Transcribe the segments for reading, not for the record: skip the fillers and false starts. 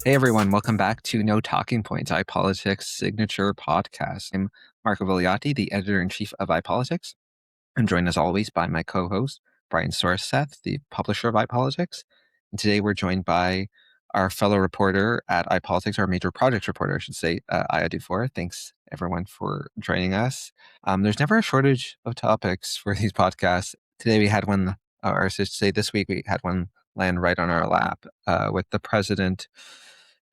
Hey everyone, welcome back to No Talking Points, iPolitics signature podcast. I'm Marco Vigliotti, the editor-in-chief of iPolitics. I'm joined as always by my co-host, Brian Storseth, the publisher of iPolitics. And today we're joined by our fellow reporter at iPolitics, our major projects reporter, I should say, Aya Dufour. Thanks everyone for joining us. There's never a shortage of topics for these podcasts. Today we had one, or I should say this week we had one land right on our lap with the president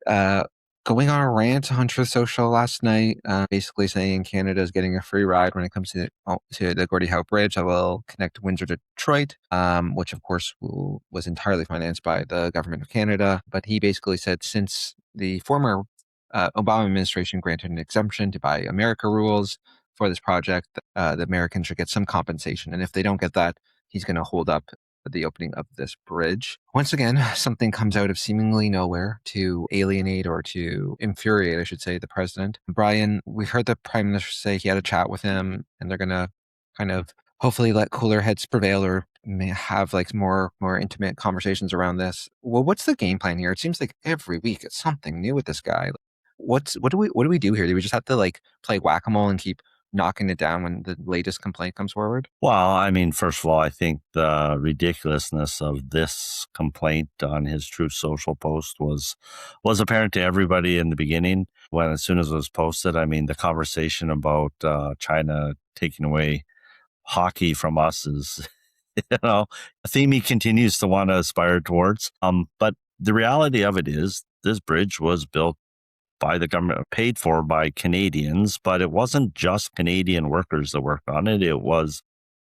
uh, going on a rant on Truth Social last night, basically saying Canada is getting a free ride when it comes to the Gordie Howe Bridge that will connect Windsor to Detroit, which of course was entirely financed by the government of Canada. But he basically said since the former Obama administration granted an exemption to Buy America rules for this project, the Americans should get some compensation. And if they don't get that, he's going to hold up the opening of this bridge. Once again, something comes out of seemingly nowhere to alienate or to infuriate, I should say, the president. Brian, we heard the prime minister say he had a chat with him and they're going to kind of hopefully let cooler heads prevail or may have like more intimate conversations around this. Well, what's the game plan here? It seems like every week it's something new with this guy. What do we do here? Do we just have to like play whack-a-mole and keep knocking it down when the latest complaint comes forward? Well, I mean, first of all, I think the ridiculousness of this complaint on his Truth Social post was apparent to everybody in the beginning. When as soon as it was posted, I mean, the conversation about China taking away hockey from us is, a theme he continues to want to aspire towards. But the reality of it is, this bridge was built by the government, paid for by Canadians, but it wasn't just Canadian workers that worked on it. It was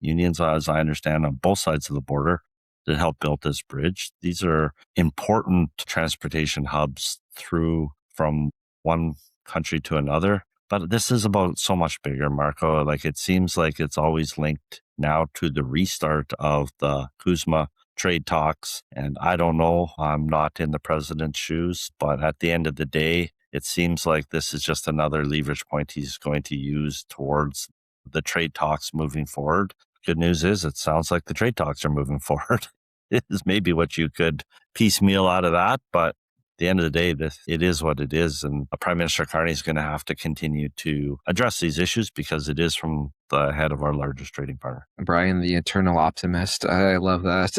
unions, as I understand, on both sides of the border that helped build this bridge. These are important transportation hubs through from one country to another. But this is about so much bigger, Marco. Like, it seems like it's always linked now to the restart of the CUSMA trade talks. And I don't know, I'm not in the president's shoes, but at the end of the day, it seems like this is just another leverage point he's going to use towards the trade talks moving forward. Good news is it sounds like the trade talks are moving forward. It is maybe what you could piecemeal out of that, but at the end of the day, it is what it is. And Prime Minister Carney is going to have to continue to address these issues because it is from the head of our largest trading partner. Brian, the eternal optimist. I love that.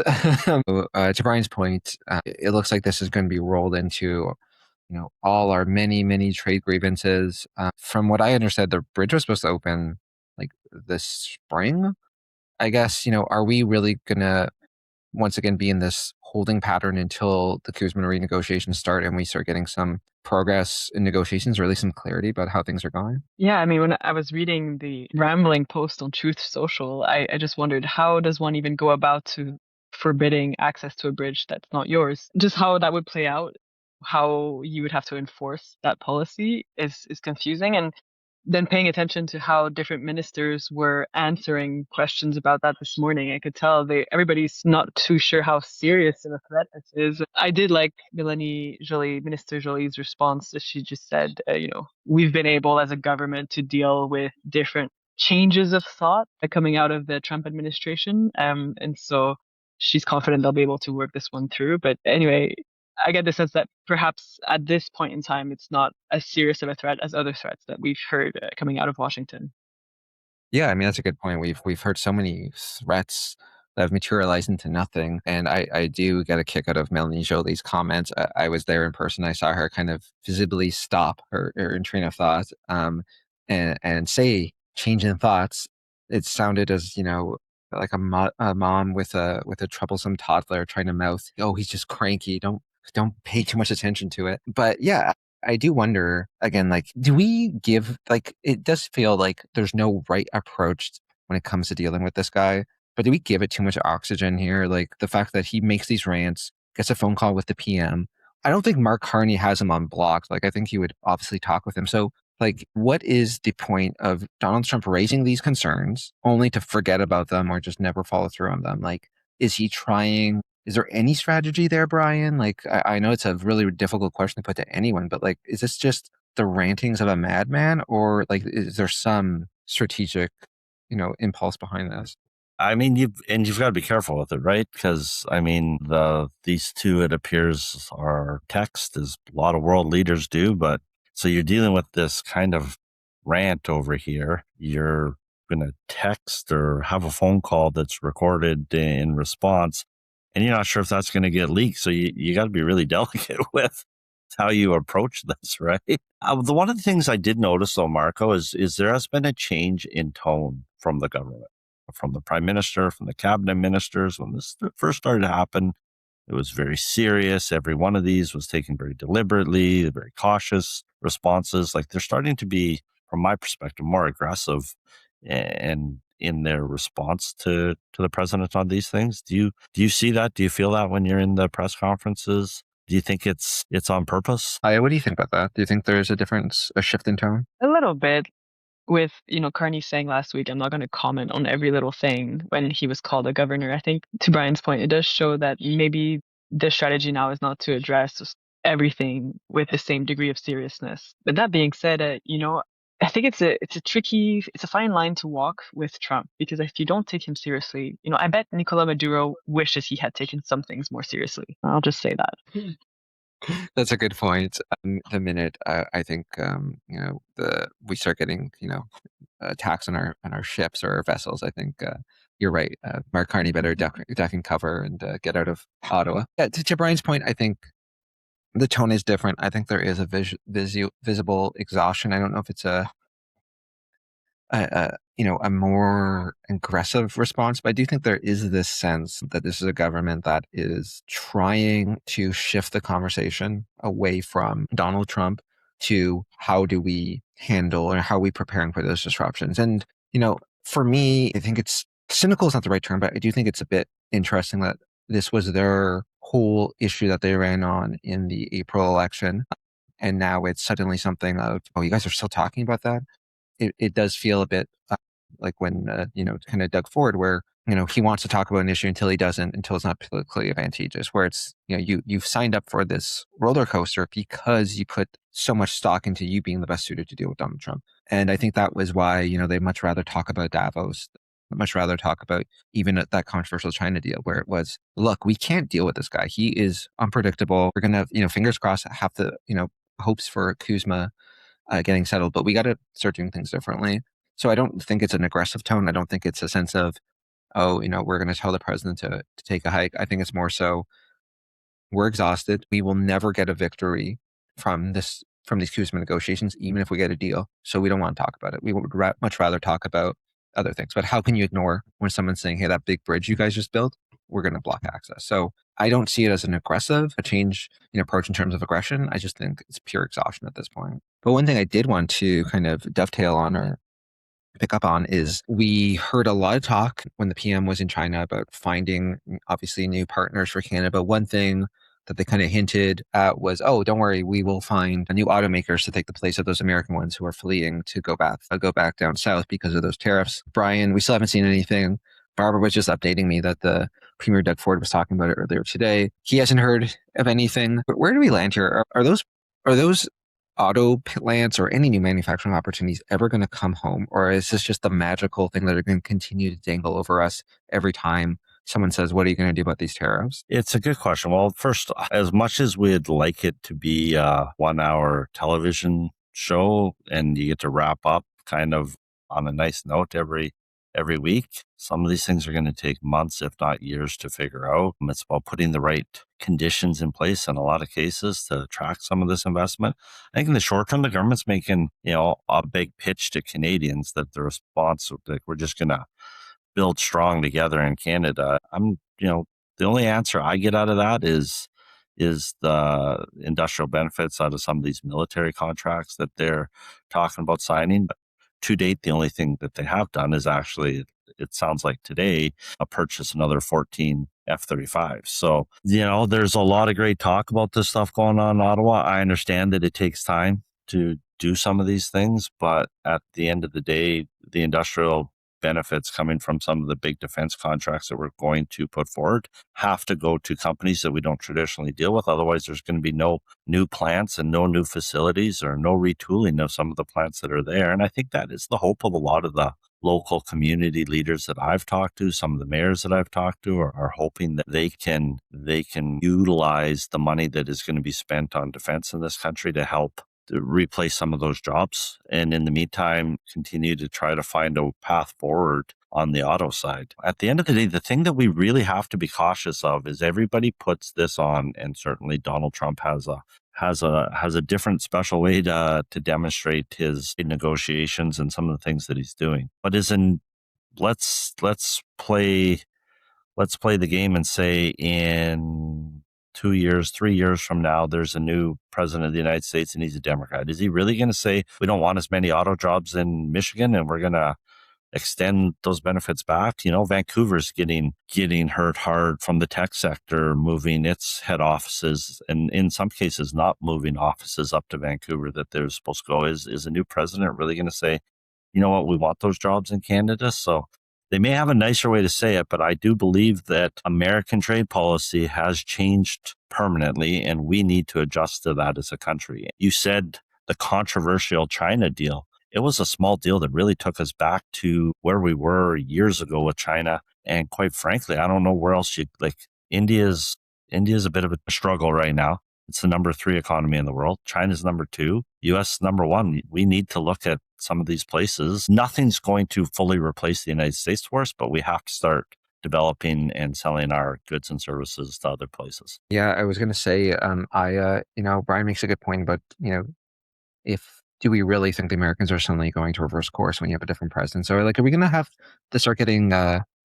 To Brian's point, it looks like this is going to be rolled into all our many trade grievances. From what I understood, the bridge was supposed to open like this spring. I guess, are we really going to once again be in this holding pattern until the CUSMA renegotiations start and we start getting some progress in negotiations or at least some clarity about how things are going? Yeah, I mean, when I was reading the rambling post on Truth Social, I just wondered, how does one even go about to forbidding access to a bridge that's not yours? Just how that would play out, how you would have to enforce that policy is confusing. And then paying attention to how different ministers were answering questions about that this morning, I could tell everybody's not too sure how serious of a threat this is. I did like Minister Jolie's response. She just said, we've been able as a government to deal with different changes of thought coming out of the Trump administration. And so she's confident they'll be able to work this one through. But anyway, I get the sense that perhaps at this point in time, it's not as serious of a threat as other threats that we've heard coming out of Washington. Yeah, I mean, that's a good point. We've heard so many threats that have materialized into nothing. And I do get a kick out of Melanie Jolie's comments. I was there in person. I saw her kind of visibly stop her train of thought and say change in thoughts. It sounded as, like a mom with a troublesome toddler trying to mouth, oh, he's just cranky. Don't pay too much attention to it. But yeah, I do wonder again, like, do we give, like, it does feel like there's no right approach when it comes to dealing with this guy, but do we give it too much oxygen here? Like the fact that he makes these rants, gets a phone call with the PM. I don't think Mark Carney has him on block. Like, I think he would obviously talk with him. So like, what is the point of Donald Trump raising these concerns only to forget about them or just never follow through on them? Like, is he trying? Is there any strategy there, Brian? Like, I know it's a really difficult question to put to anyone, but like, is this just the rantings of a madman or like, is there some strategic, impulse behind this? I mean, you've got to be careful with it, right? Because I mean, these two, it appears, are text, as a lot of world leaders do. But so you're dealing with this kind of rant over here. You're going to text or have a phone call that's recorded in response, and you're not sure if that's going to get leaked. So you got to be really delicate with how you approach this, right? One of the things I did notice, though, Marco, is there has been a change in tone from the government, from the prime minister, from the cabinet ministers. When this first started to happen, it was very serious. Every one of these was taken very deliberately, very cautious responses. Like, they're starting to be, from my perspective, more aggressive and in their response to the president on these things. Do you see that? Do you feel that when you're in the press conferences? Do you think it's on purpose? Aya, what do you think about that? Do you think there's a shift in tone? A little bit. With, Carney saying last week, I'm not going to comment on every little thing when he was called a governor. I think, to Brian's point, it does show that maybe the strategy now is not to address everything with the same degree of seriousness. But that being said, I think it's a fine line to walk with Trump, because if you don't take him seriously, I bet Nicolas Maduro wishes he had taken some things more seriously. I'll just say that. That's a good point. The minute I think we start getting attacks on our ships or our vessels, I think you're right. Mark Carney better duck and cover and get out of Ottawa. Yeah, to Brian's point, I think the tone is different. I think there is a visible exhaustion. I don't know if it's a more aggressive response, but I do think there is this sense that this is a government that is trying to shift the conversation away from Donald Trump to how do we handle or how are we preparing for those disruptions. And, for me, I think cynical is not the right term, but I do think it's a bit interesting that this was their whole issue that they ran on in the April election. And now it's suddenly something of, oh, you guys are still talking about that? It does feel a bit like when, kind of Doug Ford, where, he wants to talk about an issue until he doesn't, until it's not politically advantageous, where it's, you've signed up for this roller coaster because you put so much stock into you being the best suited to deal with Donald Trump. And I think that was why, they'd much rather talk about Davos, much rather talk about even that controversial China deal, where it was, look, we can't deal with this guy. He is unpredictable. We're going to, fingers crossed, have the, hopes for CUSMA getting settled, but we got to start doing things differently. So I don't think it's an aggressive tone. I don't think it's a sense of, oh, we're going to tell the president to take a hike. I think it's more so, we're exhausted. We will never get a victory from these CUSMA negotiations, even if we get a deal. So we don't want to talk about it. We would much rather talk about other things. But how can you ignore when someone's saying, hey, that big bridge you guys just built, we're going to block access? So I don't see it as an aggressive, a change in approach in terms of aggression. I just think it's pure exhaustion at this point. But one thing I did want to kind of dovetail on or pick up on is we heard a lot of talk when the PM was in China about finding, obviously, new partners for Canada. But one thing that they kind of hinted at was, oh, don't worry, we will find new automakers to take the place of those American ones who are fleeing to go back down south because of those tariffs. Brian, we still haven't seen anything. Barbara was just updating me that the Premier Doug Ford was talking about it earlier today. He hasn't heard of anything. But where do we land here? Are those auto plants or any new manufacturing opportunities ever going to come home? Or is this just the magical thing that are going to continue to dangle over us every time someone says, what are you going to do about these tariffs? It's a good question. Well, first, as much as we'd like it to be a 1 hour television show and you get to wrap up kind of on a nice note every week, some of these things are going to take months, if not years, to figure out. It's about putting the right conditions in place in a lot of cases to attract some of this investment. I think in the short term, the government's making, a big pitch to Canadians that the response, like, we're just going to build strong together in Canada. The only answer I get out of that is the industrial benefits out of some of these military contracts that they're talking about signing. But to date, the only thing that they have done is actually, it sounds like today, purchase another 14 F-35. So, there's a lot of great talk about this stuff going on in Ottawa. I understand that it takes time to do some of these things, but at the end of the day, the industrial benefits coming from some of the big defense contracts that we're going to put forward have to go to companies that we don't traditionally deal with. Otherwise, there's going to be no new plants and no new facilities or no retooling of some of the plants that are there. And I think that is the hope of a lot of the local community leaders that I've talked to, some of the mayors that I've talked to are hoping that they can utilize the money that is going to be spent on defense in this country to help to replace some of those jobs. And in the meantime, continue to try to find a path forward on the auto side. At the end of the day, the thing that we really have to be cautious of is everybody puts this on, and certainly Donald Trump has a different special way to demonstrate his negotiations and some of the things that he's doing. But let's play the game and say in 2 years, 3 years from now, there's a new president of the United States and he's a Democrat. Is he really going to say we don't want as many auto jobs in Michigan and we're going to extend those benefits back? Vancouver's getting hurt hard from the tech sector, moving its head offices and in some cases not moving offices up to Vancouver that they're supposed to go. Is a new president really going to say, you know what, we want those jobs in Canada? So they may have a nicer way to say it, but I do believe that American trade policy has changed permanently and we need to adjust to that as a country. You said the controversial China deal. It was a small deal that really took us back to where we were years ago with China. And quite frankly, I don't know where else India's a bit of a struggle right now. It's the number 3 economy in the world. China's number 2, US number 1. We need to look at some of these places. Nothing's going to fully replace the United States for us, but we have to start developing and selling our goods and services to other places. Yeah, I was going to say, Brian makes a good point, but, do we really think the Americans are suddenly going to reverse course when you have a different president? So, are we going to have to start getting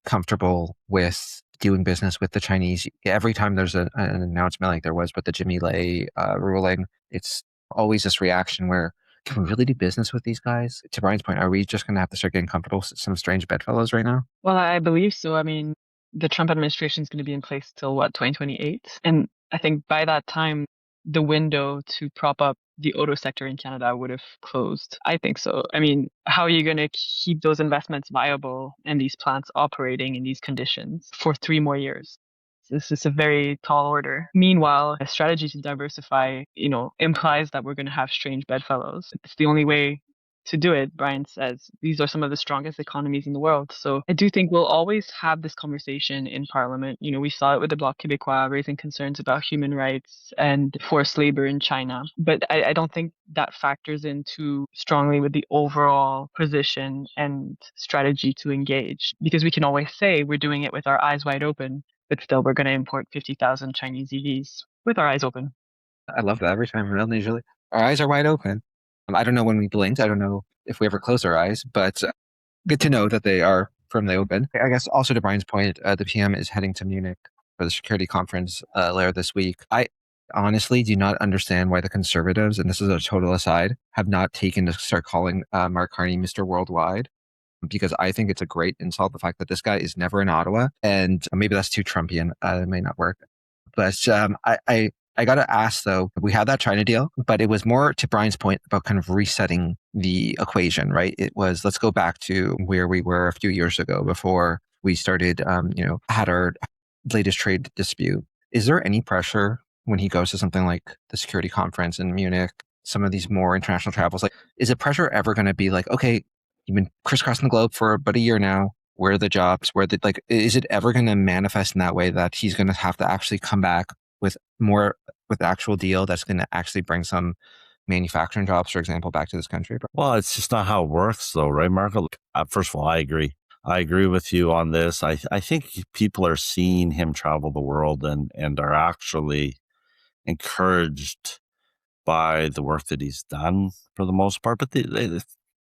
comfortable with doing business with the Chinese? Every time there's an announcement like there was with the Jimmy Lai ruling, it's always this reaction where, can we really do business with these guys? To Brian's point, are we just going to have to start getting comfortable with some strange bedfellows right now? Well, I believe so. I mean, the Trump administration is going to be in place till 2028? And I think by that time, the window to prop up the auto sector in Canada would have closed. I think so. I mean, how are you going to keep those investments viable and these plants operating in these conditions for 3 more years? This is a very tall order. Meanwhile, a strategy to diversify, implies that we're going to have strange bedfellows. It's the only way to do it. Brian says these are some of the strongest economies in the world. So I do think we'll always have this conversation in Parliament. We saw it with the Bloc Québécois raising concerns about human rights and forced labor in China. But I don't think that factors in too strongly with the overall position and strategy to engage, because we can always say we're doing it with our eyes wide open, but still we're going to import 50,000 Chinese EVs with our eyes open. I love that every time. Usually our eyes are wide open. I don't know when we blinked. I don't know if we ever close our eyes, but good to know that they are firmly open. I guess also to Brian's point, the PM is heading to Munich for the security conference later this week. I honestly do not understand why the Conservatives, and this is a total aside, have not taken to start calling Mark Carney Mr. Worldwide, because I think it's a great insult, the fact that this guy is never in Ottawa. And maybe that's too Trumpian. It may not work. But I got to ask, though, we had that China deal, but it was more to Brian's point about kind of resetting the equation, right? It was, let's go back to where we were a few years ago before we started, had our latest trade dispute. Is there any pressure when he goes to something like the security conference in Munich, some of these more international travels? Is the pressure ever going to be okay, you've been crisscrossing the globe for about a year now. Where are the jobs? Is it ever going to manifest in that way that he's going to have to actually come back with actual deal that's going to actually bring some manufacturing jobs, for example, back to this country? Well, it's just not how it works, though, right, Marco? First of all, I agree. I agree with you on this. I think people are seeing him travel the world and are actually encouraged by the work that he's done for the most part. But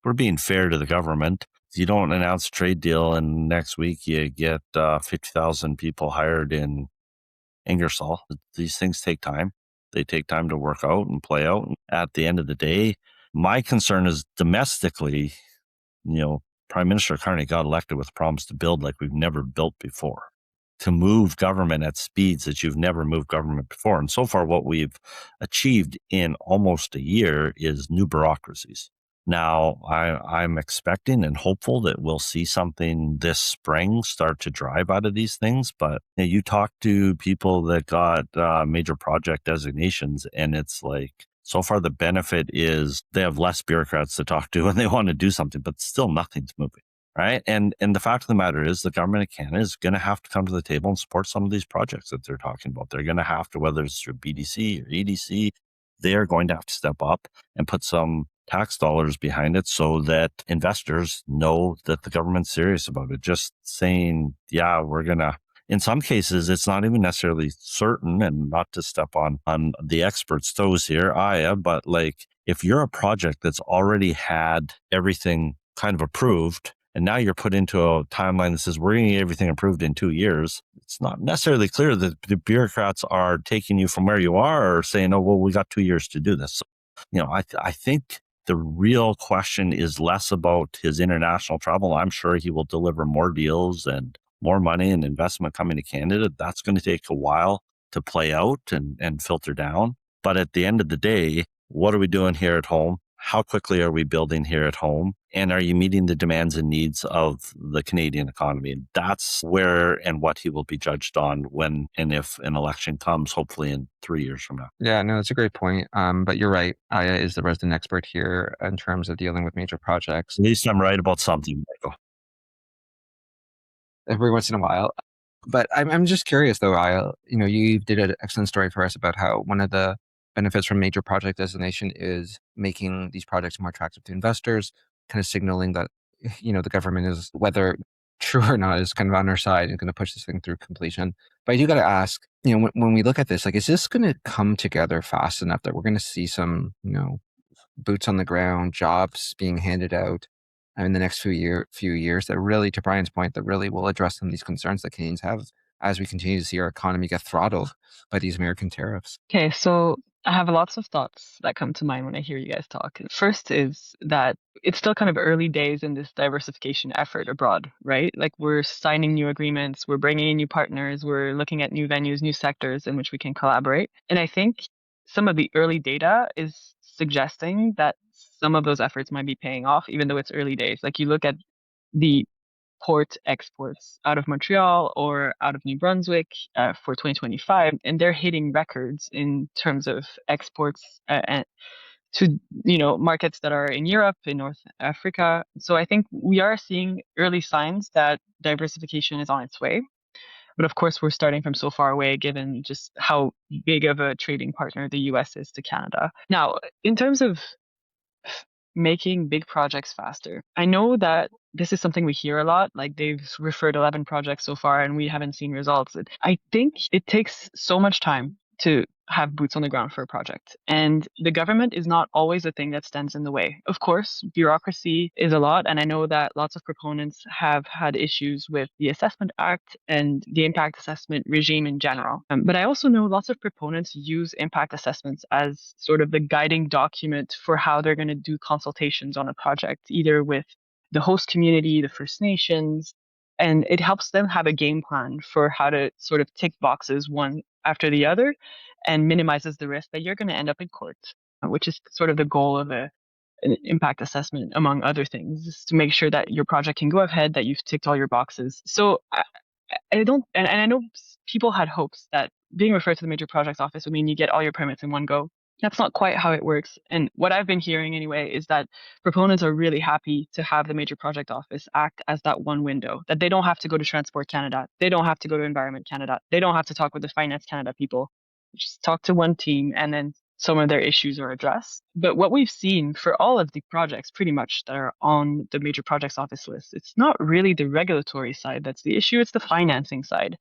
we're being fair to the government. You don't announce a trade deal and next week you get 50,000 people hired in Ingersoll. These things take time. They take time to work out and play out. And at the end of the day, my concern is domestically, Prime Minister Carney got elected with a promise to build like we've never built before, to move government at speeds that you've never moved government before. And so far, what we've achieved in almost a year is new bureaucracies. Now, I'm expecting and hopeful that we'll see something this spring start to drive out of these things. But you talk to people that got major project designations, and it's so far the benefit is they have less bureaucrats to talk to and they want to do something, but still nothing's moving. right? And the fact of the matter is the government of Canada is going to have to come to the table and support some of these projects that they're talking about. They're going to have to, whether it's through BDC or EDC, they're going to have to step up and put some tax dollars behind it so that investors know that the government's serious about it. Just saying, yeah, we're going to, in some cases, it's not even necessarily certain, and not to step on the experts' toes here, Aya, but like if you're a project that's already had everything kind of approved, and now you're put into a timeline that says we're going to get everything approved in 2 years, it's not necessarily clear that the bureaucrats are taking you from where you are or saying, oh, well, we got 2 years to do this. So, I think the real question is less about his international travel. I'm sure he will deliver more deals and more money and investment coming to Canada. That's going to take a while to play out and filter down. But at the end of the day, what are we doing here at home? How quickly are we building here at home? And are you meeting the demands and needs of the Canadian economy? And that's where and what he will be judged on when and if an election comes, hopefully in 3 years from now. Yeah, no, that's a great point. But you're right. Aya is the resident expert here in terms of dealing with major projects. At least I'm right about something, Michael. Every once in a while. But I'm just curious though, Aya, you did an excellent story for us about how one of the benefits from major project designation is making these projects more attractive to investors, kind of signaling that, the government is, whether true or not, is kind of on our side and going to push this thing through completion. But I do got to ask, when we look at this, like, is this going to come together fast enough that we're going to see some, boots on the ground, jobs being handed out in the next few years that really, to Brian's point, that really will address some of these concerns that Canadians have as we continue to see our economy get throttled by these American tariffs? Okay, so I have lots of thoughts that come to mind when I hear you guys talk. First is that it's still kind of early days in this diversification effort abroad, right? Like we're signing new agreements, we're bringing in new partners, we're looking at new venues, new sectors in which we can collaborate. And I think some of the early data is suggesting that some of those efforts might be paying off, even though it's early days. Like you look at the port exports out of Montreal or out of New Brunswick for 2025, and they're hitting records in terms of exports and to markets that are in Europe, in North Africa. So I think we are seeing early signs that diversification is on its way. But of course, we're starting from so far away, given just how big of a trading partner the U.S. is to Canada. Now, in terms of making big projects faster. I know that this is something we hear a lot, like they've referred 11 projects so far and we haven't seen results. I think it takes so much time to have boots on the ground for a project. And the government is not always the thing that stands in the way. Of course, bureaucracy is a lot. And I know that lots of proponents have had issues with the Assessment Act and the impact assessment regime in general. But I also know lots of proponents use impact assessments as sort of the guiding document for how they're going to do consultations on a project, either with the host community, the First Nations, and it helps them have a game plan for how to sort of tick boxes one after the other and minimizes the risk that you're going to end up in court, which is sort of the goal of an impact assessment, among other things, is to make sure that your project can go ahead, that you've ticked all your boxes. So I don't, and I know people had hopes that being referred to the Major Projects Office would mean you get all your permits in one go. That's not quite how it works. And what I've been hearing anyway is that proponents are really happy to have the Major Project Office act as that one window, that they don't have to go to Transport Canada. They don't have to go to Environment Canada. They don't have to talk with the Finance Canada people. Just talk to one team and then some of their issues are addressed. But what we've seen for all of the projects pretty much that are on the Major Projects Office list, it's not really the regulatory side that's the issue, it's the financing side.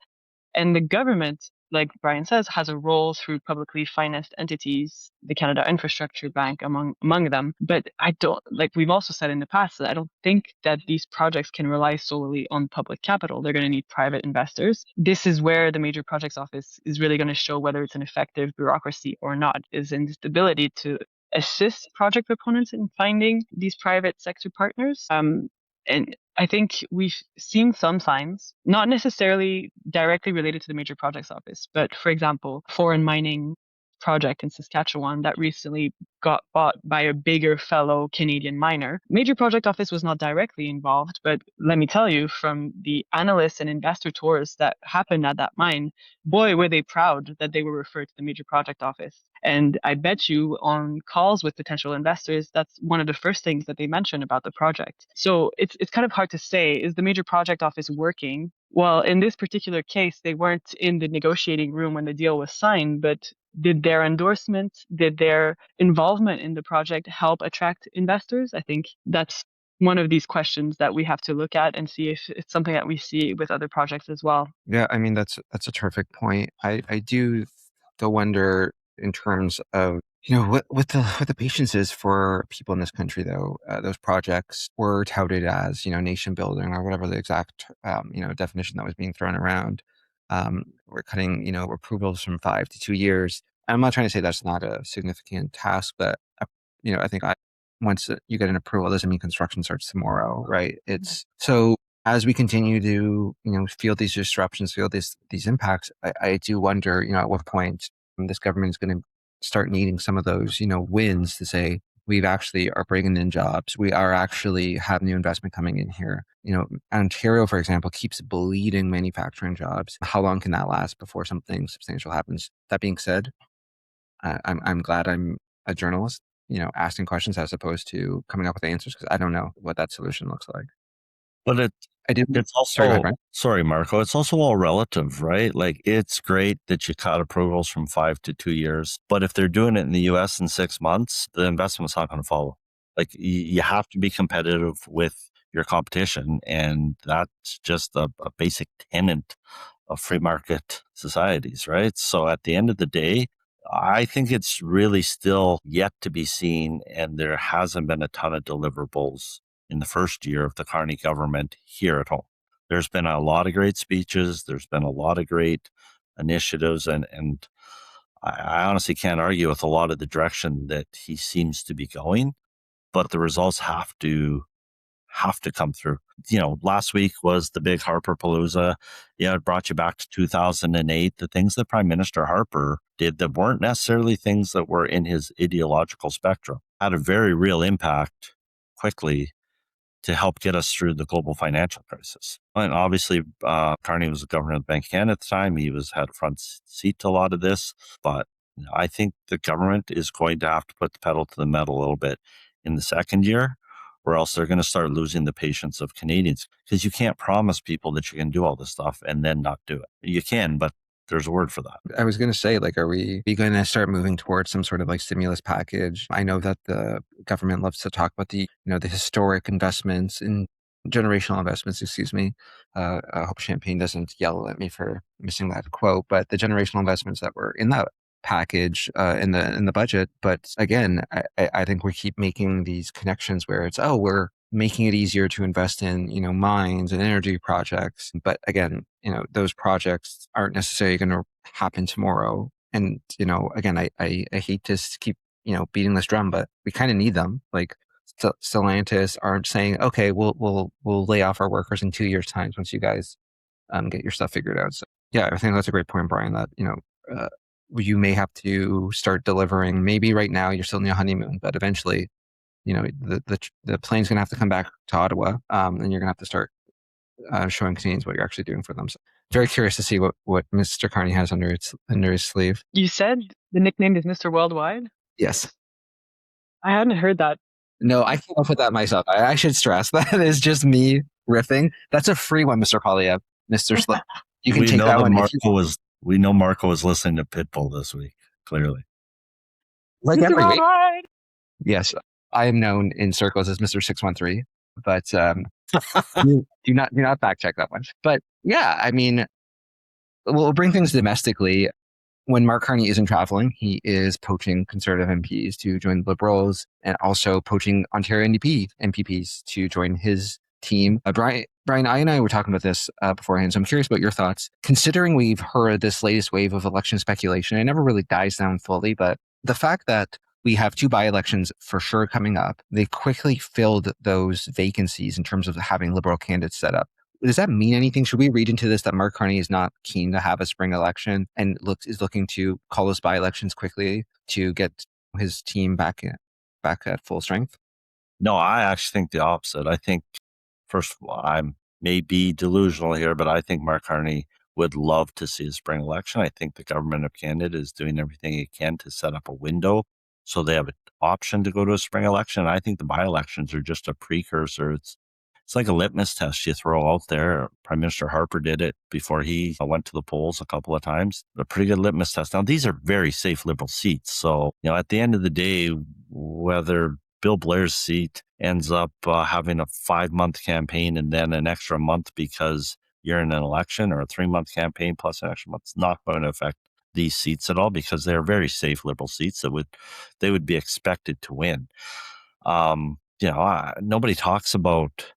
And the government, like Brian says, has a role through publicly financed entities, the Canada Infrastructure Bank among them. But I don't, like we've also said in the past, that I don't think that these projects can rely solely on public capital. They're going to need private investors. This is where the Major Projects Office is really going to show whether it's an effective bureaucracy or not, is in its ability to assist project proponents in finding these private sector partners. And I think we've seen some signs, not necessarily directly related to the Major Projects Office, but for example, foreign mining project in Saskatchewan that recently got bought by a bigger fellow Canadian miner. Major Project Office was not directly involved, but let me tell you, from the analysts and investor tours that happened at that mine, boy, were they proud that they were referred to the Major Project Office. And I bet you on calls with potential investors, that's one of the first things that they mention about the project. So it's kind of hard to say, is the Major Project Office working? Well, in this particular case, they weren't in the negotiating room when the deal was signed, but did their endorsement, did their involvement in the project help attract investors? I think that's one of these questions that we have to look at and see if it's something that we see with other projects as well. Yeah, I mean, that's a terrific point. I do though wonder in terms of, what the patience is for people in this country, though. Those projects were touted as, nation building or whatever the exact, definition that was being thrown around. We're cutting, approvals from 5 to 2 years. I'm not trying to say that's not a significant task, but, I think once you get an approval, it doesn't mean construction starts tomorrow, right? It's so as we continue to, feel these disruptions, feel these impacts, I do wonder, at what point this government is going to start needing some of those, wins to say, we've actually are bringing in jobs. We are actually have new investment coming in here. Ontario, for example, keeps bleeding manufacturing jobs. How long can that last before something substantial happens? That being said, I'm glad I'm a journalist, asking questions as opposed to coming up with answers, because I don't know what that solution looks like. But I do. it's Sorry, go also, ahead, Brian. sorry, Marco, it's also all relative, right? Like, it's great that you cut approvals from 5 to 2 years, but if they're doing it in the US in 6 months, the investment's not going to follow. Like, you have to be competitive with your competition, and that's just a basic tenet of free market societies, right? So at the end of the day, I think it's really still yet to be seen, and there hasn't been a ton of deliverables in the first year of the Carney government here at home. There's been a lot of great speeches. There's been a lot of great initiatives, and I honestly can't argue with a lot of the direction that he seems to be going, but the results have to come through. Last week was the big Harper Palooza. Yeah, it brought you back to 2008. The things that Prime Minister Harper did that weren't necessarily things that were in his ideological spectrum had a very real impact quickly to help get us through the global financial crisis. And obviously, Carney was the governor of the Bank of Canada at the time. He had a front seat to a lot of this, but I think the government is going to have to put the pedal to the metal a little bit in the second year, or else they're going to start losing the patience of Canadians, because you can't promise people that you can do all this stuff and then not do it. You can, but there's a word for that. I was going to say, are we going to start moving towards some sort of stimulus package? I know that the government loves to talk about the historic investments in generational investments, excuse me. I hope Champagne doesn't yell at me for missing that quote, but the generational investments that were in that package in the budget. But again, I think we keep making these connections where it's, we're making it easier to invest in, mines and energy projects. But again, those projects aren't necessarily going to happen tomorrow. And, again, I hate to keep, beating this drum, but we kind of need them. Stellantis aren't saying, okay, we'll lay off our workers in 2 years' time once you guys get your stuff figured out. So yeah, I think that's a great point, Brian, that, you may have to start delivering. Maybe right now you're still in your honeymoon, but eventually, the plane's going to have to come back to Ottawa, and you're going to have to start showing Canadians what you're actually doing for them. So very curious to see what Mr. Carney has under his sleeve. You said the nickname is Mr. Worldwide? Yes. I hadn't heard that. No, I came up with that myself. I should stress that is just me riffing. That's a free one, Mr. Polyev. Mr. Slip. You can take that one. We know Marco was listening to Pitbull this week, clearly. Like Mr. every week. Worldwide! Yes, I am known in circles as Mr. 613, but do not fact check that one. But yeah, I mean, we'll bring things domestically. When Mark Carney isn't traveling, he is poaching Conservative MPs to join the Liberals, and also poaching Ontario MPPs to join his team. Brian, Aya and I were talking about this beforehand, so I'm curious about your thoughts. Considering we've heard this latest wave of election speculation, it never really dies down fully, but the fact that we have 2 by-elections for sure coming up, they quickly filled those vacancies in terms of having Liberal candidates set up. Does that mean anything? Should we read into this that Mark Carney is not keen to have a spring election and is looking to call those by-elections quickly to get his team back at full strength? No, I actually think the opposite. I think, first of all, I may be delusional here, but I think Mark Carney would love to see a spring election. I think the government of Canada is doing everything it can to set up a window so they have an option to go to a spring election. I think the by-elections are just a precursor. It's like a litmus test you throw out there. Prime Minister Harper did it before he went to the polls a couple of times. A pretty good litmus test. Now, these are very safe Liberal seats. So, at the end of the day, whether Bill Blair's seat ends up having a 5-month campaign and then an extra month because you're in an election, or a 3-month campaign plus an extra month, it's not going to affect these seats at all because they're very safe Liberal seats that they would be expected to win. Nobody talks about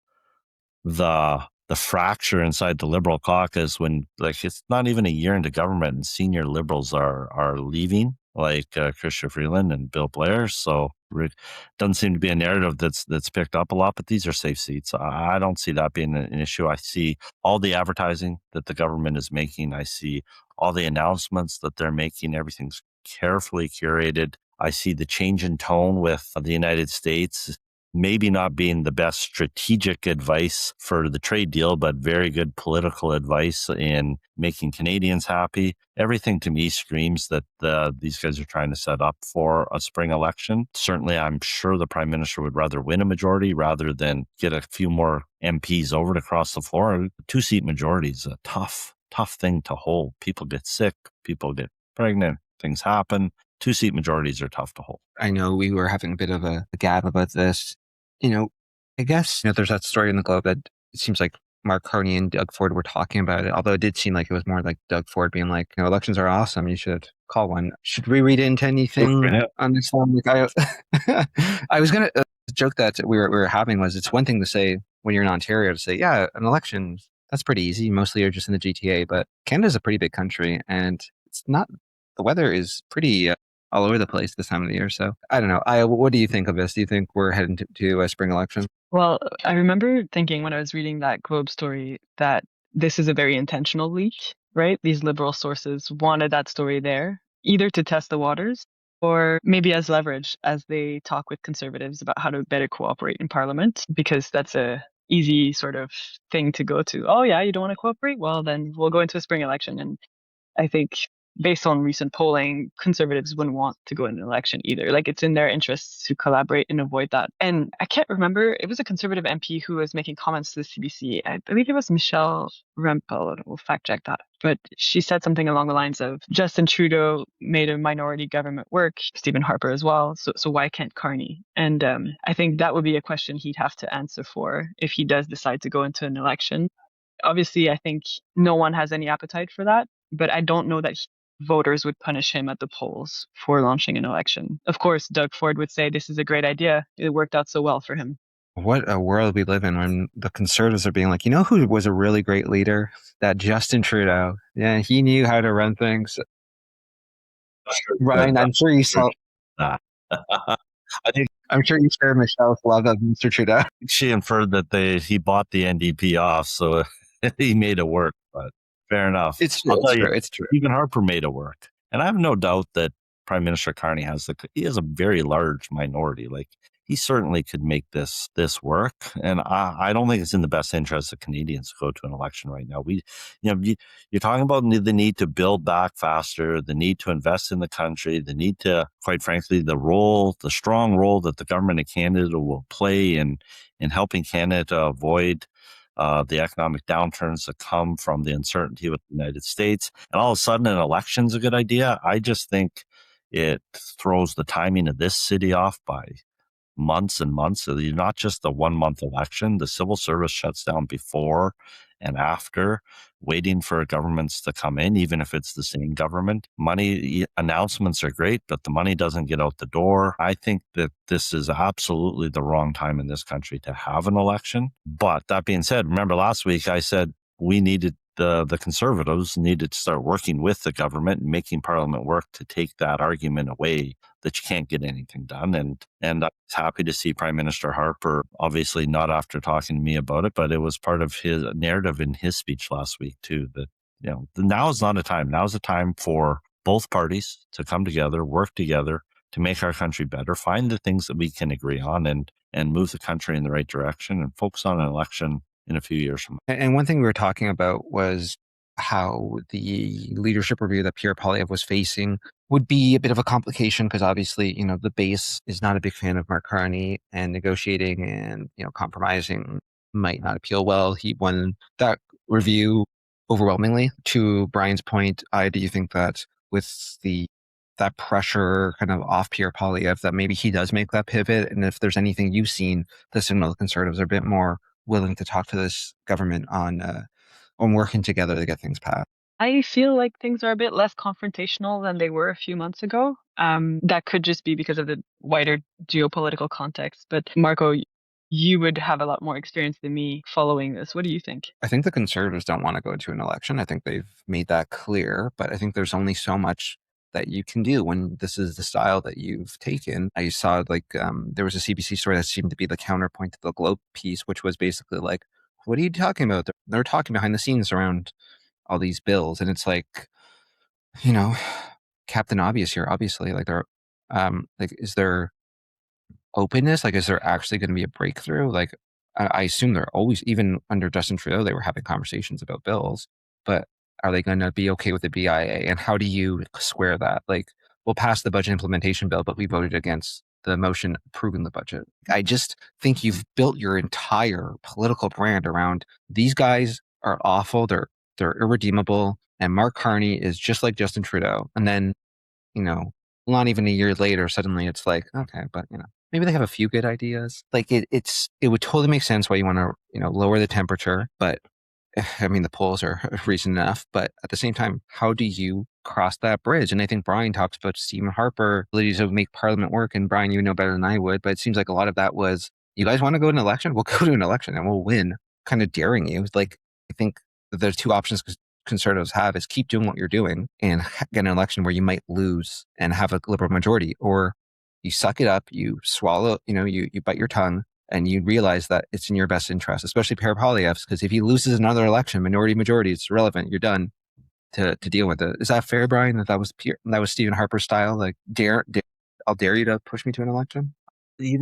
the fracture inside the Liberal caucus when, like, it's not even a year into government and senior Liberals are leaving, like Chrystia Freeland and Bill Blair. So it doesn't seem to be a narrative that's picked up a lot, but these are safe seats. I don't see that being an issue. I see all the advertising that the government is making. I see all the announcements that they're making. Everything's carefully curated. I see the change in tone with the United States maybe not being the best strategic advice for the trade deal, but very good political advice in making Canadians happy. Everything to me screams that these guys are trying to set up for a spring election. Certainly, I'm sure the Prime Minister would rather win a majority rather than get a few more MPs over to cross the floor. A 2-seat majority is a tough thing to hold. People get sick, people get pregnant, things happen. 2-seat majorities are tough to hold. I know we were having a bit of a gab about this. I guess there's that story in the Globe that it seems like Mark Carney and Doug Ford were talking about it, although it did seem like it was more like Doug Ford being like, elections are awesome, you should call one. Should we read into anything on this one? Like, I was going to joke that we were having was, it's one thing to say when you're in Ontario to say, yeah, an election, that's pretty easy. Mostly you're just in the GTA, but Canada's a pretty big country and it's not, the weather is pretty all over the place this time of the year. So I don't know. What do you think of this? Do you think we're heading to a spring election? Well, I remember thinking when I was reading that Globe story that this is a very intentional leak, right? These Liberal sources wanted that story there, either to test the waters or maybe as leverage as they talk with Conservatives about how to better cooperate in Parliament, because that's a easy sort of thing to go to. Oh yeah, you don't want to cooperate? Well, then we'll go into a spring election. And I think based on recent polling, Conservatives wouldn't want to go in an election either. Like, it's in their interests to collaborate and avoid that. And I can't remember, it was a Conservative MP who was making comments to the CBC. I believe it was Michelle Rempel. We'll fact check that. But she said something along the lines of, Justin Trudeau made a minority government work, Stephen Harper as well, so why can't Carney? And I think that would be a question he'd have to answer for if he does decide to go into an election. Obviously, I think no one has any appetite for that, but I don't know that voters would punish him at the polls for launching an election. Of course, Doug Ford would say this is a great idea. It worked out so well for him. What a world we live in when the Conservatives are being like, who was a really great leader? That Justin Trudeau. Yeah, he knew how to run things. Ryan, I'm sure you saw. I'm sure you share Michelle's love of Mr. Trudeau. She inferred that he bought the NDP off, so he made it work. But fair enough. It's true. It's true. Even Harper made it work, and I have no doubt that Prime Minister Carney has a very large minority. Like, he certainly could make this work, and I don't think it's in the best interest of Canadians to go to an election right now. You're talking about the need to build back faster, the need to invest in the country, the need to, quite frankly, the strong role that the government of Canada will play in helping Canada avoid the economic downturns that come from the uncertainty with the United States. And all of a sudden, an election's a good idea. I just think it throws the timing of this city off by months and months. So you're not just a 1-month election. The civil service shuts down before and after, waiting for governments to come in, even if it's the same government. Money announcements are great, but the money doesn't get out the door. I think that this is absolutely the wrong time in this country to have an election. But that being said, remember last week I said we needed the Conservatives needed to start working with the government and making Parliament work to take that argument away that you can't get anything done. And I was happy to see Prime Minister Harper, obviously not after talking to me about it, but it was part of his narrative in his speech last week too, that, now is not a time. Now is a time for both parties to come together, work together to make our country better, find the things that we can agree on and move the country in the right direction and focus on an election in a few years from now. And one thing we were talking about was how the leadership review that Pierre Poilievre was facing would be a bit of a complication because obviously, the base is not a big fan of Mark Carney, and negotiating and, compromising might not appeal well. He won that review overwhelmingly. To Brian's point, do you think that with that pressure kind of off Pierre Poilievre, that maybe he does make that pivot? And if there's anything you've seen to signal the Conservatives are a bit more willing to talk to this government on working together to get things passed? I feel like things are a bit less confrontational than they were a few months ago. That could just be because of the wider geopolitical context. But Marco, you would have a lot more experience than me following this. What do you think? I think the Conservatives don't want to go to an election. I think they've made that clear, but I think there's only so much that you can do when this is the style that you've taken. I saw there was a CBC story that seemed to be the counterpoint to the Globe piece, which was basically like, what are you talking about? They're talking behind the scenes around all these bills. And it's like, Captain Obvious here, obviously. Like is there openness? Like, is there actually going to be a breakthrough? Like, I assume they're always, even under Justin Trudeau, they were having conversations about bills, but are they going to be okay with the BIA? And how do you square that? Like, we'll pass the budget implementation bill, but we voted against the motion approving the budget. I just think you've built your entire political brand around these guys are awful. They're irredeemable. And Mark Carney is just like Justin Trudeau. And then, not even a year later, suddenly it's like, okay, but maybe they have a few good ideas. Like it would totally make sense why you want to, lower the temperature, but I mean, the polls are reason enough, but at the same time, how do you cross that bridge? And I think Brian talks about Stephen Harper ability to make Parliament work. And Brian, you know better than I would, but it seems like a lot of that was, you guys want to go to an election? We'll go to an election and we'll win. Kind of daring you. Like, I think that there's two options Conservatives have is keep doing what you're doing and get an election where you might lose and have a Liberal majority, or you suck it up, you swallow, you bite your tongue, and you realize that it's in your best interest, especially Pierre Poilievre's, because if he loses another election, minority majority, it's irrelevant. You're done to deal with it. Is that fair, Brian? That was Stephen Harper's style? Like, I'll dare you to push me to an election? You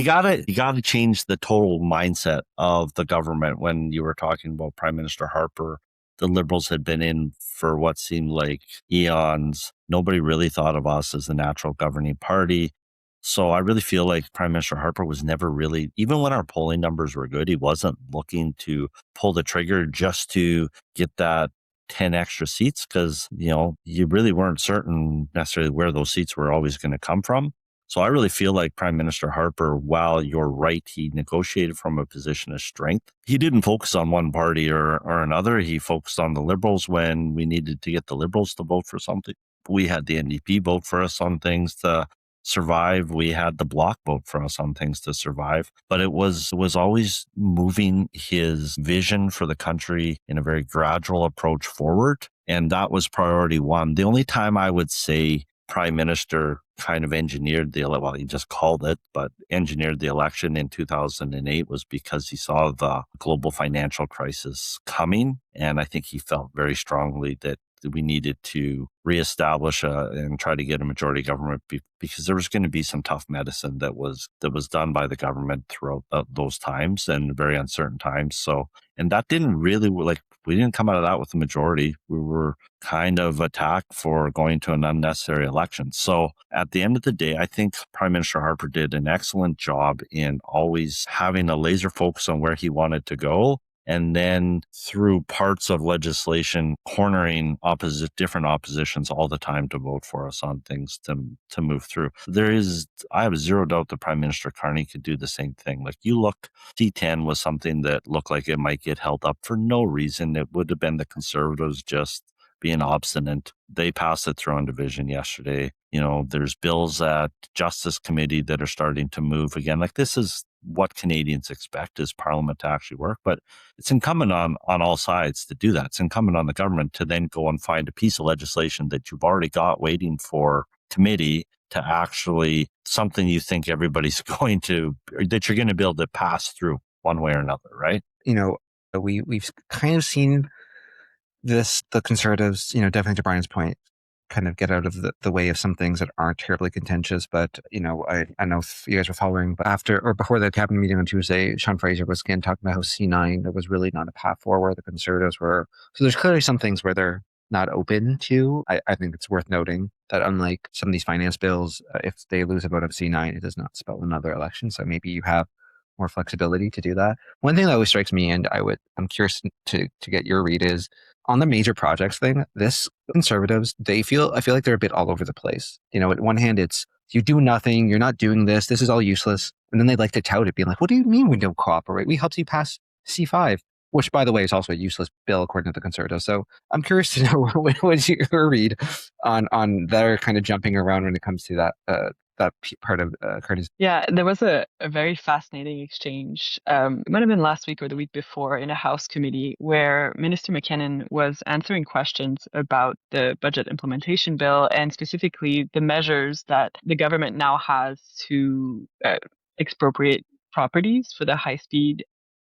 gotta change the total mindset of the government. When you were talking about Prime Minister Harper, the Liberals had been in for what seemed like eons. Nobody really thought of us as the natural governing party. So I really feel like Prime Minister Harper was never really, even when our polling numbers were good, he wasn't looking to pull the trigger just to get that 10 extra seats, because, you really weren't certain necessarily where those seats were always going to come from. So I really feel like Prime Minister Harper, while you're right, he negotiated from a position of strength. He didn't focus on one party or another. He focused on the Liberals when we needed to get the Liberals to vote for something. We had the NDP vote for us on things to survive. We had the Bloc vote for us on things to survive. But it was always moving his vision for the country in a very gradual approach forward. And that was priority one. The only time I would say Prime Minister kind of engineered he just called it, but engineered the election in 2008 was because he saw the global financial crisis coming. And I think he felt very strongly that we needed to reestablish and try to get a majority government because there was going to be some tough medicine that was done by the government throughout those times and very uncertain times. So, and that didn't really, we didn't come out of that with a majority. We were kind of attacked for going to an unnecessary election. So at the end of the day, I think Prime Minister Harper did an excellent job in always having a laser focus on where he wanted to go. And then through parts of legislation, cornering different oppositions all the time to vote for us on things to move through. I have zero doubt that Prime Minister Carney could do the same thing. Like, you look, C10 was something that looked like it might get held up for no reason. It would have been the Conservatives just being obstinate. They passed it through on division yesterday. There's bills at Justice Committee that are starting to move again. Like, this is what Canadians expect is Parliament to actually work. But it's incumbent on all sides to do that. It's incumbent on the government to then go and find a piece of legislation that you've already got waiting for committee to actually something you think everybody's going to, that you're going to be able to pass through one way or another, right? We've kind of seen this, the Conservatives, definitely to Brian's point, kind of get out of the way of some things that aren't terribly contentious. But, I know if you guys were following, but after or before the cabinet meeting on Tuesday, Sean Fraser was again talking about how C9, there was really not a path forward. The Conservatives were. So there's clearly some things where they're not open to. I think it's worth noting that unlike some of these finance bills, if they lose a vote of C9, it does not spell another election. So maybe you have more flexibility to do that. One thing that always strikes me, and I'm curious to get your read, is on the major projects thing, this Conservatives, I feel like they're a bit all over the place. At one hand, it's you do nothing, you're not doing this is all useless. And then they like to tout it, being like, what do you mean we don't cooperate? We helped you pass C5, which, by the way, is also a useless bill according to the Conservatives. So I'm curious to know what's your read on their kind of jumping around when it comes to that part of Carney's. Yeah, there was a very fascinating exchange. It might have been last week or the week before in a House committee where Minister McKinnon was answering questions about the budget implementation bill and specifically the measures that the government now has to expropriate properties for the high-speed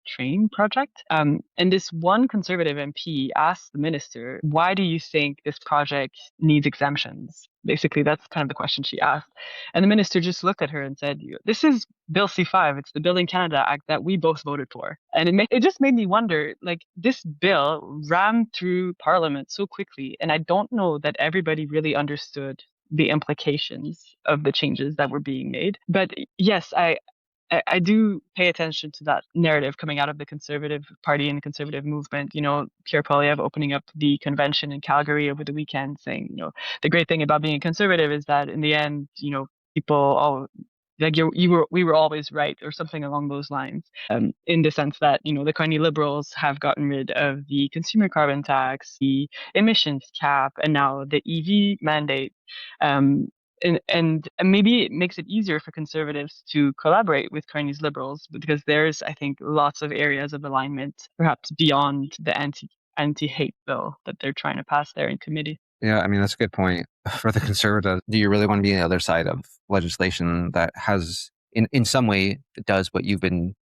train project. And this one Conservative MP asked the minister, why do you think this project needs exemptions? Basically, that's kind of the question she asked. And the minister just looked at her and said, this is Bill C5. It's the Building Canada Act that we both voted for. And it just made me wonder, like, this bill rammed through Parliament so quickly. And I don't know that everybody really understood the implications of the changes that were being made. But yes, I do pay attention to that narrative coming out of the Conservative Party and the Conservative movement. Pierre Poilievre opening up the convention in Calgary over the weekend saying, the great thing about being a conservative is that in the end, people all like we were always right or something along those lines. In the sense that, the Carney Liberals have gotten rid of the consumer carbon tax, the emissions cap, and now the EV mandate. And maybe it makes it easier for Conservatives to collaborate with Carney's Liberals because there's, I think, lots of areas of alignment, perhaps beyond the anti-hate bill that they're trying to pass there in committee. Yeah, I mean, that's a good point. For the Conservatives, do you really want to be on the other side of legislation that has, in some way, does what you've been,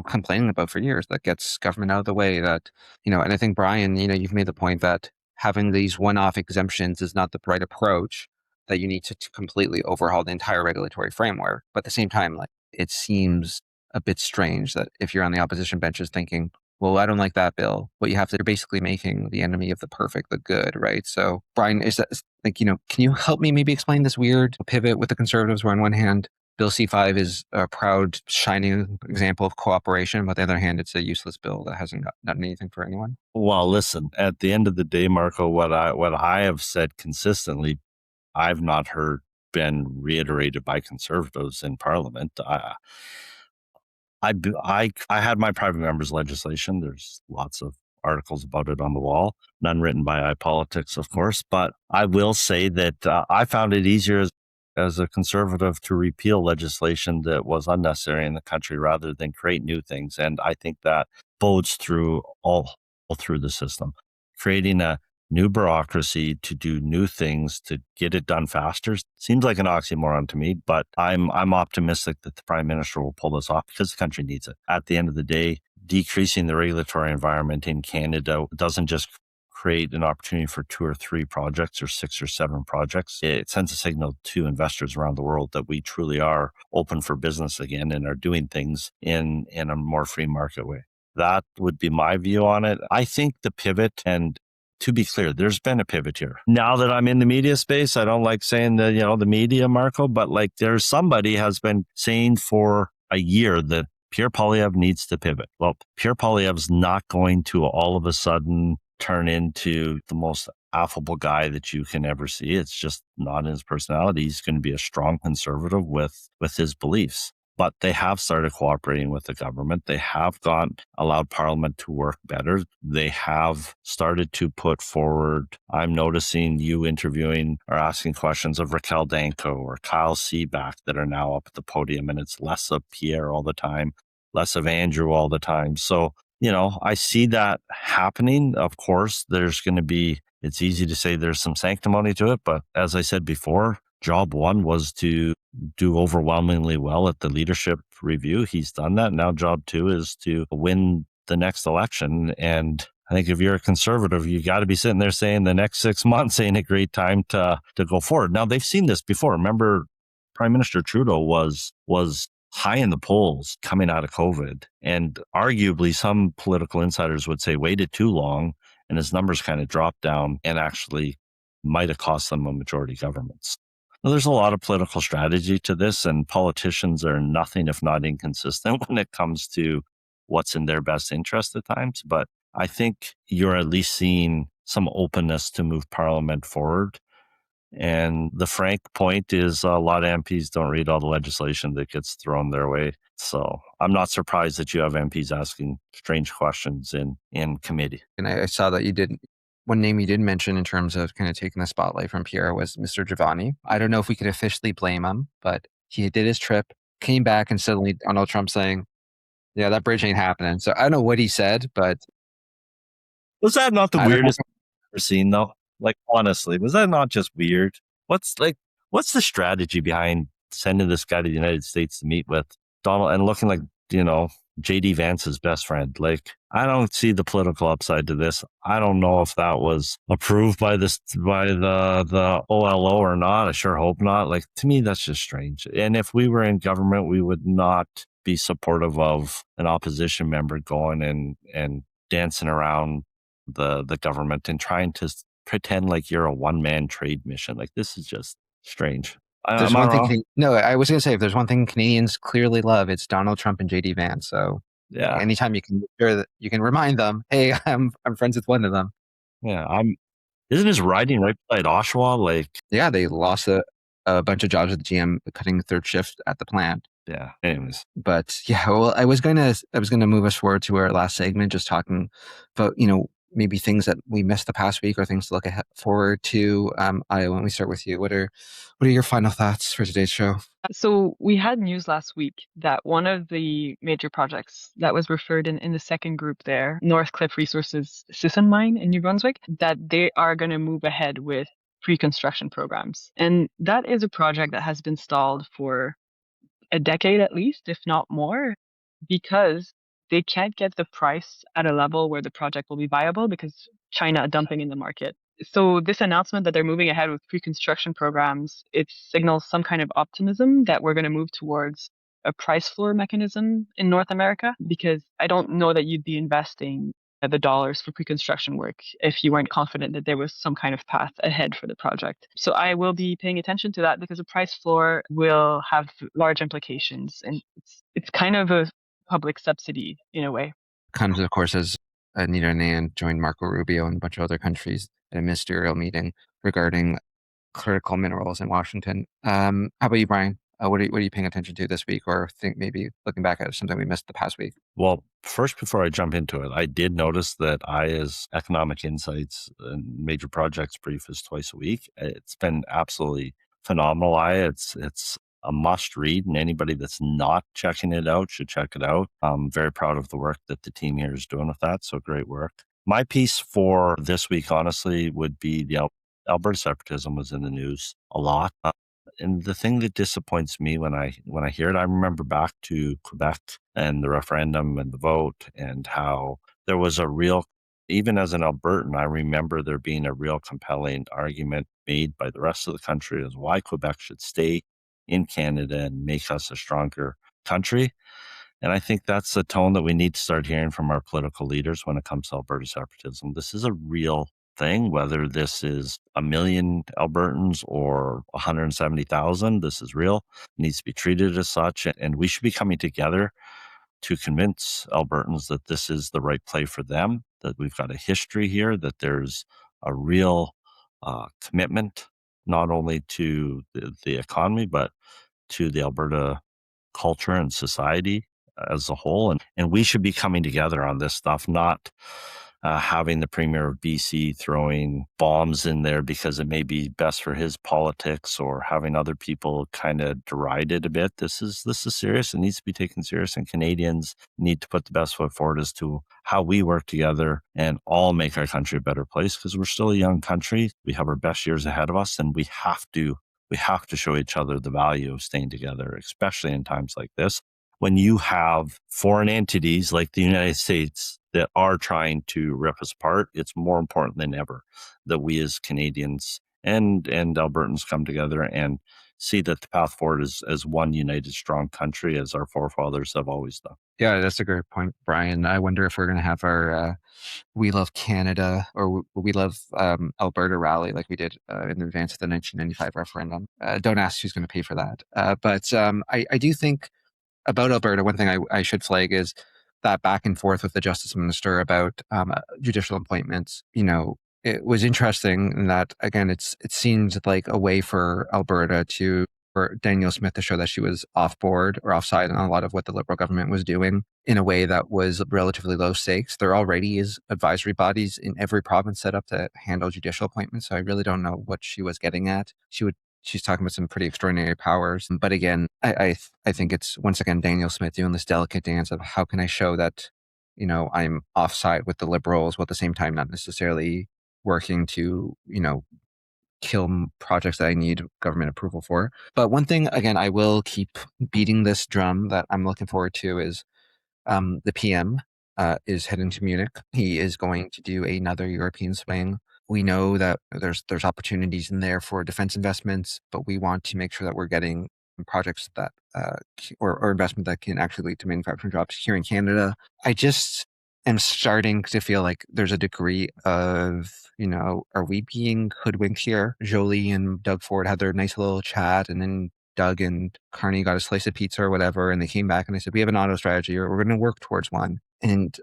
complaining about for years, that gets government out of the way, that, and I think, Brian, you've made the point that having these one-off exemptions is not the right approach, that you need to completely overhaul the entire regulatory framework. But at the same time, like, it seems a bit strange that if you're on the opposition benches thinking, well, I don't like that bill, but you're basically making the enemy of the perfect the good, right? So, Brian, is that like, can you help me maybe explain this weird pivot with the Conservatives where on one hand, Bill C5 is a proud, shining example of cooperation, but on the other hand, it's a useless bill that hasn't done anything for anyone? Well, listen, at the end of the day, Marco, what I have said consistently, I've not heard been reiterated by Conservatives in Parliament. I had my private members legislation. There's lots of articles about it on the wall, none written by iPolitics, of course. But I will say that I found it easier as a Conservative to repeal legislation that was unnecessary in the country rather than create new things. And I think that bodes through all through the system, creating a new bureaucracy to do new things to get it done faster seems like an oxymoron to me, but I'm optimistic that the Prime Minister will pull this off because the country needs it. At the end of the day, decreasing the regulatory environment in Canada doesn't just create an opportunity for 2 or 3 projects or 6 or 7 projects. It sends a signal to investors around the world that we truly are open for business again and are doing things in a more free market way. That would be my view on it. I think the pivot, and to be clear, there's been a pivot here. Now that I'm in the media space, I don't like saying the media, Marco, but like there's somebody has been saying for a year that Pierre Poilievre needs to pivot. Well, Pierre Poilievre's not going to all of a sudden turn into the most affable guy that you can ever see. It's just not in his personality. He's going to be a strong conservative with his beliefs. but they have started cooperating with the government. They have allowed Parliament to work better. They have started to put forward, I'm noticing you interviewing or asking questions of Raquel Danko or Kyle Seaback that are now up at the podium, and it's less of Pierre all the time, less of Andrew all the time. So, I see that happening. Of course, it's easy to say there's some sanctimony to it, but as I said before, job one was to do overwhelmingly well at the leadership review. He's done that. Now job two is to win the next election. And I think if you're a conservative, you got to be sitting there saying the next 6 months ain't a great time to go forward. Now they've seen this before. Remember, Prime Minister Trudeau was high in the polls coming out of COVID. And arguably some political insiders would say waited too long, and his numbers kind of dropped down and actually might have cost them a majority government. Now, there's a lot of political strategy to this, and politicians are nothing if not inconsistent when it comes to what's in their best interest at times. But I think you're at least seeing some openness to move Parliament forward. And the frank point is a lot of MPs don't read all the legislation that gets thrown their way. So I'm not surprised that you have MPs asking strange questions in committee. And I saw that you did. One name you did mention in terms of kind of taking the spotlight from Pierre was Mr. Giovanni. I don't know if we could officially blame him, but he did his trip, came back, and suddenly Donald Trump saying, yeah, that bridge ain't happening. So I don't know what he said, but was that not the weirdest thing I've ever seen, though? Like, honestly, was that not just weird? What's the strategy behind sending this guy to the United States to meet with Donald and looking like, JD Vance's best friend? Like, I don't see the political upside to this. I don't know if that was approved by the OLO or not. I sure hope not. Like, to me, that's just strange. And if we were in government, we would not be supportive of an opposition member going and dancing around the government and trying to pretend like you're a one-man trade mission. Like, this is just strange. There's one thing. No, I was going to say, if there's one thing Canadians clearly love, it's Donald Trump and JD Vance. So yeah, anytime you can remind them, hey, I'm friends with one of them. Yeah, Isn't his riding right beside Oshawa? Like, yeah, they lost a bunch of jobs at the GM, cutting third shift at the plant. Yeah. Anyways, but yeah, well, I was going to move us forward to our last segment, just talking about maybe things that we missed the past week or things to look forward to. Aya, when we start with you, what are your final thoughts for today's show? So we had news last week that one of the major projects that was referred in the second group there, Northcliffe Resources Sisson Mine in New Brunswick, that they are going to move ahead with pre-construction programs. And that is a project that has been stalled for a decade at least, if not more, because they can't get the price at a level where the project will be viable because China dumping in the market. So this announcement that they're moving ahead with pre-construction programs, it signals some kind of optimism that we're going to move towards a price floor mechanism in North America, because I don't know that you'd be investing the dollars for pre-construction work if you weren't confident that there was some kind of path ahead for the project. So I will be paying attention to that because a price floor will have large implications, and it's kind of a public subsidy in a way. Comes, of course, as Anita Anand joined Marco Rubio and a bunch of other countries at a ministerial meeting regarding critical minerals in Washington. How about you, Brian? What are you paying attention to this week, or think maybe looking back at something we missed the past week? Well, first, before I jump into it, I did notice that Aya's Economic Insights and Major Projects brief is twice a week. It's been absolutely phenomenal, Aya. It's a must read, and anybody that's not checking it out should check it out. I'm very proud of the work that the team here is doing with that. So great work. My piece for this week, honestly, would be the Alberta separatism was in the news a lot. And the thing that disappoints me when I hear it, I remember back to Quebec and the referendum and the vote, and how there was a real, even as an Albertan, I remember there being a real compelling argument made by the rest of the country as why Quebec should stay in Canada and make us a stronger country. And I think that's the tone that we need to start hearing from our political leaders when it comes to Alberta separatism. This is a real thing, whether this is 1 million Albertans or 170,000, this is real. It needs to be treated as such, and we should be coming together to convince Albertans that this is the right play for them, that we've got a history here, that there's a real commitment not only to the economy, but to the Alberta culture and society as a whole. And we should be coming together on this stuff, not having the Premier of BC throwing bombs in there because it may be best for his politics, or having other people kind of deride it a bit. This is serious. It needs to be taken serious, and Canadians need to put the best foot forward as to how we work together and all make our country a better place, because we're still a young country. We have our best years ahead of us, and we have to show each other the value of staying together, especially in times like this, when you have foreign entities like the United States that are trying to rip us apart. It's more important than ever that we as Canadians and Albertans come together and see that the path forward is as one united, strong country, as our forefathers have always done. Yeah, that's a great point, Brian. I wonder if we're going to have our We Love Canada or We Love Alberta rally like we did in advance of the 1995 referendum. Don't ask who's going to pay for that. But I do think about Alberta, one thing I should flag is that back and forth with the Justice Minister about judicial appointments. You know, it was interesting in that, again, it seemed like a way for Alberta for Danielle Smith to show that she was off board or offside on a lot of what the Liberal government was doing in a way that was relatively low stakes. There already is advisory bodies in every province set up to handle judicial appointments. So I really don't know what she was getting at. She's talking about some pretty extraordinary powers. But again, I think it's, once again, Danielle Smith doing this delicate dance of how can I show that, you know, I'm offside with the Liberals, while at the same time not necessarily working to, you know, kill projects that I need government approval for. But one thing, again, I will keep beating this drum that I'm looking forward to is the PM is heading to Munich. He is going to do another European swing. We know that there's opportunities in there for defense investments, but we want to make sure that we're getting projects that or investment that can actually lead to manufacturing jobs here in Canada. I just am starting to feel like there's a degree of, you know, are we being hoodwinked here? Jolie and Doug Ford had their nice little chat, and then Doug and Carney got a slice of pizza or whatever, and they came back and they said, we have an auto strategy, or we're going to work towards one. And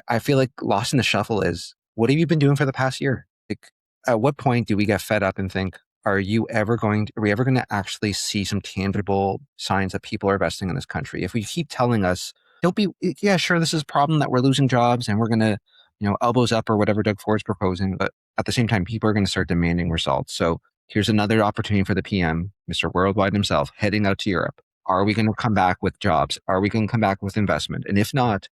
I feel like lost in the shuffle is, what have you been doing for the past year? Like, at what point do we get fed up and think, are we ever going to actually see some tangible signs that people are investing in this country? If we keep telling us, yeah, sure, this is a problem that we're losing jobs and we're going to, you know, elbows up or whatever Doug Ford's proposing, but at the same time, people are going to start demanding results. So here's another opportunity for the PM, Mr. Worldwide himself, heading out to Europe. Are we going to come back with jobs? Are we going to come back with investment? And if not,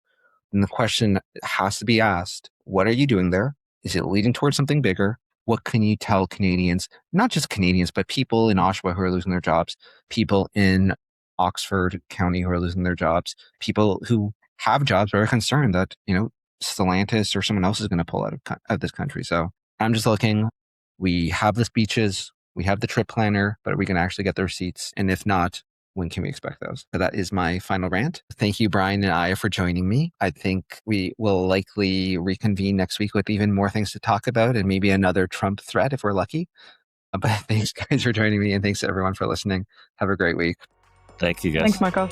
then the question has to be asked, what are you doing there? Is it leading towards something bigger? What can you tell Canadians, not just Canadians, but people in Oshawa who are losing their jobs, people in Oxford County who are losing their jobs, people who have jobs but are concerned that, you know, Stellantis or someone else is going to pull out of this country. So I'm just looking, we have the speeches, we have the trip planner, but are we going to actually get the receipts? And if not, when can we expect those? So that is my final rant. Thank you, Brian and Aya, for joining me. I think we will likely reconvene next week with even more things to talk about, and maybe another Trump threat if we're lucky. But thanks, guys, for joining me, and thanks to everyone for listening. Have a great week. Thank you, guys. Thanks, Michael.